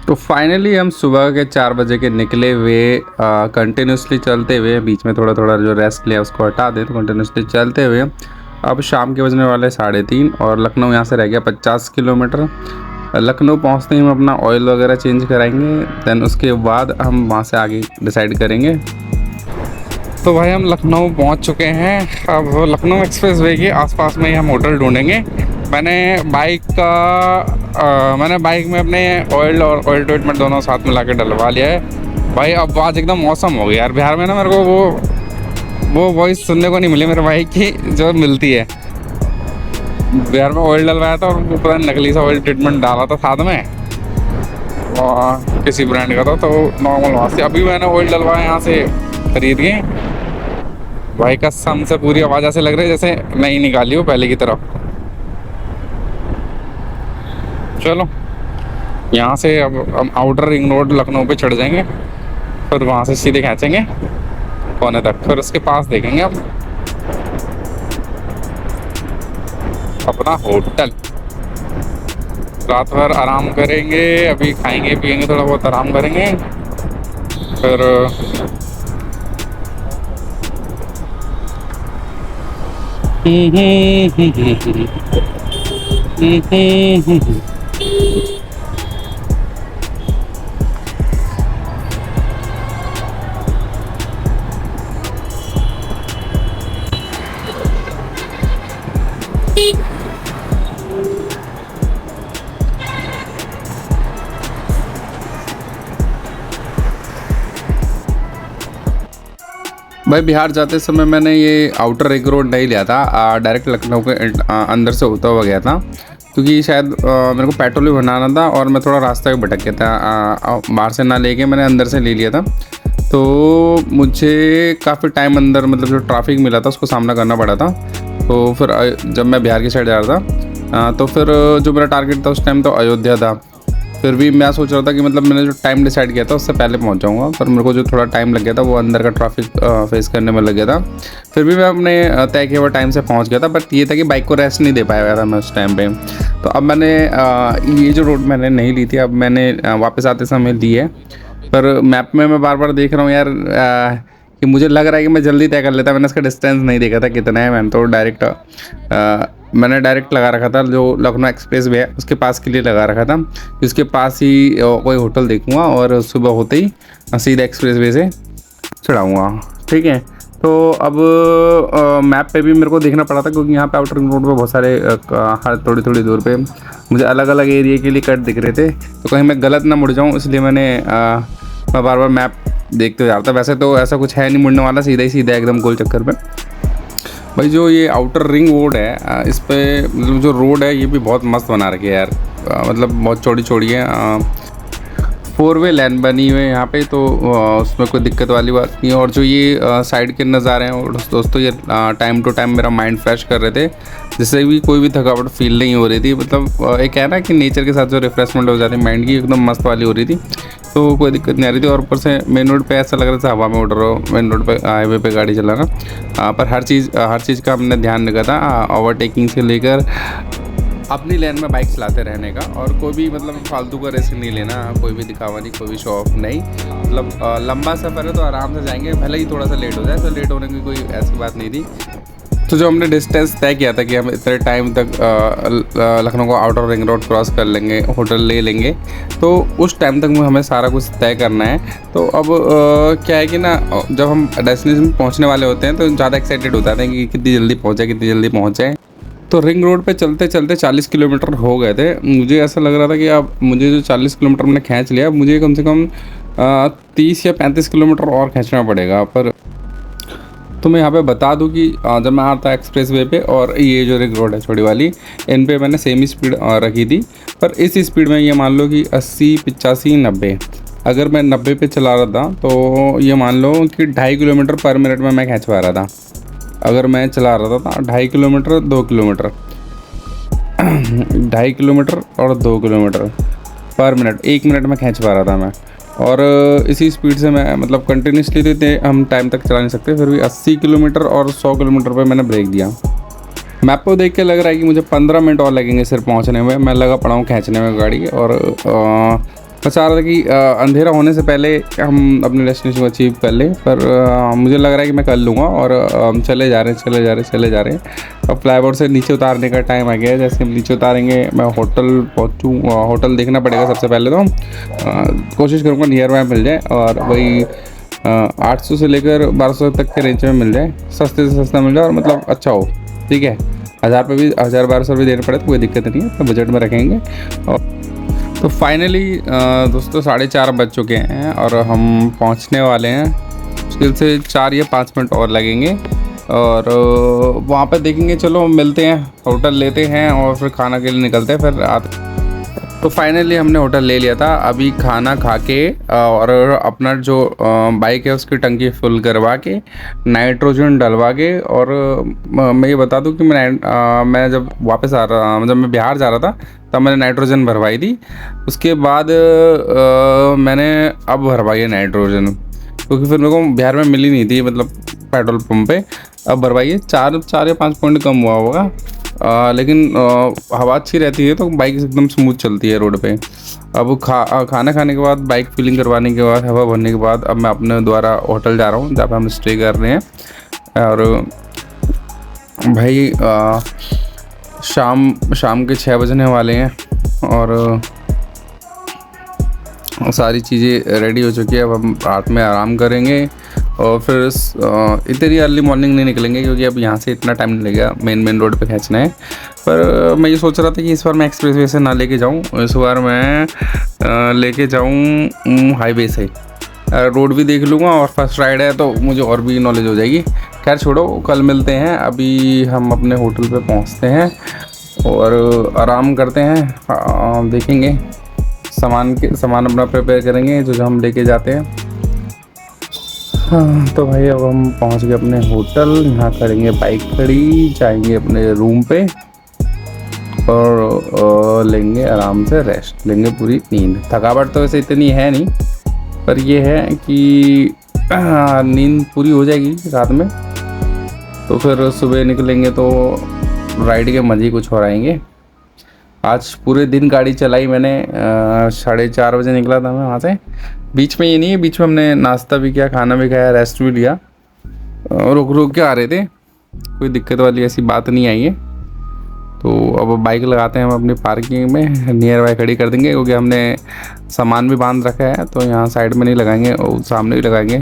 तो फाइनली हम सुबह के 4 बजे के निकले हुए कंटिन्यूसली चलते हुए, बीच में थोड़ा थोड़ा जो रेस्ट लिया उसको हटा दें, तो कंटिन्यूसली चलते हुए अब शाम के बजने वाले 3:30 और लखनऊ यहाँ से रह गया 50 किलोमीटर। लखनऊ पहुँचते ही हम अपना ऑयल वगैरह चेंज कराएंगे, देन उसके बाद हम वहाँ से आगे डिसाइड करेंगे। तो भाई हम लखनऊ पहुँच चुके हैं। अब लखनऊ एक्सप्रेस वे के आसपास में ही हम होटल ढूंढेंगे। मैंने बाइक में अपने ऑयल और ऑयल ट्रीटमेंट दोनों साथ मिला के डलवा लिया है भाई। अब आज एकदम मौसम हो गया यार बिहार में ना, मेरे को वो वॉइस सुनने को नहीं मिली मेरे भाई की जो मिलती है। बिहार में ऑयल डलवाया था और वो पता नकली सा ऑयल ट्रीटमेंट डाला था साथ में, और किसी ब्रांड का था, तो नॉर्मल वहाँ से अभी मैंने ऑयल डलवाया यहाँ से खरीद के भाई। कसम से पूरी आवाज़ ऐसे लग रही है जैसे नई निकाली हो पहले की तरह। चलो यहाँ से अब हम आउटर रिंग रोड लखनऊ पे चढ़ जाएंगे, फिर वहाँ से सीधे खींचेंगे कोने तक, फिर उसके पास देखेंगे अब अपना होटल। रात भर आराम करेंगे, अभी खाएंगे पिएंगे, थोड़ा बहुत आराम करेंगे, फिर भाई बिहार जाते समय मैंने ये आउटर रिंग रोड नहीं लिया था, डायरेक्ट लखनऊ के अंदर से होता हुआ गया था, क्योंकि शायद मेरे को पेट्रोल भी भरना था और मैं थोड़ा रास्ता भी भटक गया था। बाहर से ना लेके मैंने अंदर से ले लिया था, तो मुझे काफ़ी टाइम अंदर मतलब जो ट्रैफिक मिला था उसको सामना करना पड़ा था। तो फिर जब मैं बिहार की साइड जा रहा था तो फिर जो मेरा टारगेट था उस टाइम तो अयोध्या था। फिर भी मैं सोच रहा था कि मतलब मैंने जो टाइम डिसाइड किया था उससे पहले पहुंच जाऊंगा, पर मेरे को जो थोड़ा टाइम लग गया था वो अंदर का ट्रैफिक फेस करने में लग गया था। फिर भी मैं अपने तय किए हुए टाइम से पहुंच गया था, बट ये था कि बाइक को रेस्ट नहीं दे पाया था मैं उस टाइम पे। तो अब मैंने ये जो रोड मैंने नहीं ली थी, अब मैंने वापस आते समय ली है। पर मैप में मैं बार बार देख रहा हूँ यार कि मुझे लग रहा है कि मैं जल्दी तय कर लेता। मैंने इसका डिस्टेंस नहीं देखा था कितना है, मैंने तो डायरेक्ट लगा रखा था जो लखनऊ एक्सप्रेस वे है उसके पास के लिए लगा रखा था, उसके पास ही कोई होटल देखूंगा और सुबह होते ही सीधा एक्सप्रेस वे से चढ़ाऊँगा। ठीक है, तो अब मैप पे भी मेरे को देखना पड़ा था, क्योंकि यहाँ पे आउटर रिंग रोड पे बहुत सारे हर थोड़ी थोड़ी दूर पे मुझे अलग अलग एरिया के लिए कट दिख रहे थे, तो कहीं मैं गलत ना मुड़ जाऊँ, इसलिए मैं बार बार मैप देखते हुए जा रहा था। वैसे तो ऐसा कुछ है नहीं मुड़ने वाला, सीधा ही सीधा एकदम गोल चक्कर पे। भाई जो ये आउटर रिंग रोड है इस पे मतलब जो रोड है ये भी बहुत मस्त बना रखी है यार, मतलब बहुत चौड़ी चौड़ी है, 4 वे लेन बनी हुई है यहाँ पे, तो उसमें कोई दिक्कत वाली बात नहीं है। और जो ये साइड के नज़ारे हैं दोस्तों, ये टाइम टू टाइम मेरा माइंड फ्रेश कर रहे थे, जिससे भी कोई भी थकावट फील नहीं हो रही थी। मतलब एक है ना कि नेचर के साथ जो रिफ्रेशमेंट हो जाती है माइंड की, एकदम मस्त वाली हो रही थी, तो कोई दिक्कत नहीं आ रही थी। और ऊपर से मेन रोड पे ऐसा लग रहा था हवा में उड़ रहा हो, मेन रोड पे हाईवे पे गाड़ी चलाना। पर हर चीज़ का हमने ध्यान रखा था, ओवरटेकिंग से लेकर अपनी लेन में बाइक चलाते रहने का, और कोई भी मतलब फालतू का रिस्क नहीं लेना, कोई भी दिखावा नहीं, कोई भी शो ऑफ नहीं। मतलब लंबा सफ़र है तो आराम से जाएंगे, भले ही थोड़ा सा लेट हो जाए, तो लेट होने की कोई ऐसी बात नहीं थी। तो जो हमने डिस्टेंस तय किया था कि हम इतने टाइम तक लखनऊ को आउटर रिंग रोड क्रॉस कर लेंगे, होटल ले लेंगे, तो उस टाइम तक हमें सारा कुछ तय करना है। तो अब क्या है कि ना, जब हम डेस्टिनेशन पहुंचने वाले होते हैं तो ज़्यादा एक्साइटेड हो जाते हैं कि कितनी जल्दी पहुंचे। तो रिंग रोड पे चलते चलते 40 किलोमीटर हो गए थे। मुझे ऐसा लग रहा था कि अब मुझे जो 40 किलोमीटर मैंने खींच लिया, मुझे कम से कम 30 या 35 किलोमीटर और खींचना पड़ेगा। पर तो मैं यहाँ पे बता दूँ कि जब मैं आता एक्सप्रेस वे पे और ये जो रिंग रोड है छोटी वाली, इन पे मैंने सेम ही स्पीड रखी थी। पर इस स्पीड में ये मान लो कि 80, 85, 90, अगर मैं 90 पे चला रहा था तो ये मान लो कि 2.5 किलोमीटर पर मिनट में मैं खींच पा रहा था। अगर मैं चला रहा था 2.5 किलोमीटर 2 किलोमीटर 2.5 किलोमीटर और 2 किलोमीटर पर मिनट, 1 मिनट में खींच पा रहा था मैं। और इसी स्पीड से मैं मतलब कंटिन्यूसली तो इतने हम टाइम तक चला नहीं सकते, फिर भी 80 किलोमीटर और 100 किलोमीटर पे मैंने ब्रेक दिया। मैप को देख के लग रहा है कि मुझे 15 मिनट और लगेंगे सिर्फ पहुंचने में। मैं लगा पड़ा हूँ खींचने में गाड़ी, और मैं चाह रहा था कि अंधेरा होने से पहले हम अपने डेस्टिनेशन को अचीव कर लें, पर मुझे लग रहा है कि मैं कर लूँगा। और हम चले जा रहे हैं। अब फ्लाईओवर से नीचे उतारने का टाइम आ गया है। जैसे हम नीचे उतारेंगे मैं होटल पहुँचूँ, होटल देखना पड़ेगा सबसे पहले। तो कोशिश करूँगा नियर बाय मिल जाए, और वही 800 से लेकर 1200 तक के रेंज में मिल जाए, सस्ते से सस्ता मिल जाए और मतलब अच्छा हो। ठीक है, 1000 पे भी 1000-1200 रुपये देने पड़े तो कोई दिक्कत नहीं है, तो बजट में रखेंगे। और तो फाइनली दोस्तों 4:30 बज चुके हैं और हम पहुंचने वाले हैं। मुश्किल से 4 या 5 मिनट और लगेंगे, और वहाँ पे देखेंगे। चलो मिलते हैं, होटल लेते हैं और फिर खाना के लिए निकलते हैं, फिर आते। तो फाइनली हमने होटल ले लिया था। अभी खाना खा के और अपना जो बाइक है उसकी टंकी फुल करवा के, नाइट्रोजन डलवा के, और मैं ये बता दूं कि मैं जब वापस आ रहा, जब मैं बिहार जा रहा था तब मैंने नाइट्रोजन भरवाई थी। उसके बाद मैंने अब भरवाई है नाइट्रोजन, क्योंकि फिर मेरे को बिहार में मिली नहीं थी, मतलब पेट्रोल पंप पे। अब भरवाइए 4 या 5 पॉइंट कम हुआ होगा, लेकिन हवा अच्छी रहती है तो बाइक एकदम स्मूथ चलती है रोड पे। अब खाना खाने के बाद, बाइक फिलिंग करवाने के बाद, हवा भरने के बाद, अब मैं अपने द्वारा होटल जा रहा हूँ जहाँ पे हम स्टे कर रहे हैं। और भाई शाम के 6 बजने वाले हैं और सारी चीज़ें रेडी हो चुकी है। अब हम रात में आराम करेंगे और फिर इतनी अर्ली मॉर्निंग नहीं निकलेंगे, क्योंकि अब यहाँ से इतना टाइम नहीं लगेगा, मेन रोड पे खींचना है। पर मैं ये सोच रहा था कि इस बार मैं एक्सप्रेस वे से ना लेके जाऊँ, इस बार मैं लेके जाऊँ हाईवे से। रोड भी देख लूँगा और फर्स्ट राइड है तो मुझे और भी नॉलेज हो जाएगी। खैर छोड़ो, कल मिलते हैं। अभी हम अपने होटल पे पहुँचते हैं और आराम करते हैं। देखेंगे सामान अपना प्रिपेयर करेंगे जो हम लेके जाते हैं। हाँ तो भाई अब हम पहुंच गए अपने होटल। यहाँ करेंगे बाइक खड़ी, जाएंगे अपने रूम पे और लेंगे आराम से रेस्ट, लेंगे पूरी नींद। थकावट तो वैसे इतनी है नहीं, पर यह है कि नींद पूरी हो जाएगी रात में, तो फिर सुबह निकलेंगे तो राइड के मज़े कुछ और आएंगे। आज पूरे दिन गाड़ी चलाई मैंने, 4:30 बजे निकला था मैं वहाँ से। बीच में ये नहीं है, बीच में हमने नाश्ता भी किया, खाना भी खाया, रेस्ट भी लिया, रुक के आ रहे थे। कोई दिक्कत वाली ऐसी बात नहीं आई है। तो अब बाइक लगाते हैं हम अपनी पार्किंग में, नियर बाय खड़ी कर देंगे, क्योंकि हमने सामान भी बांध रखा है, तो यहाँ साइड में नहीं लगाएंगे और सामने भी लगाएंगे।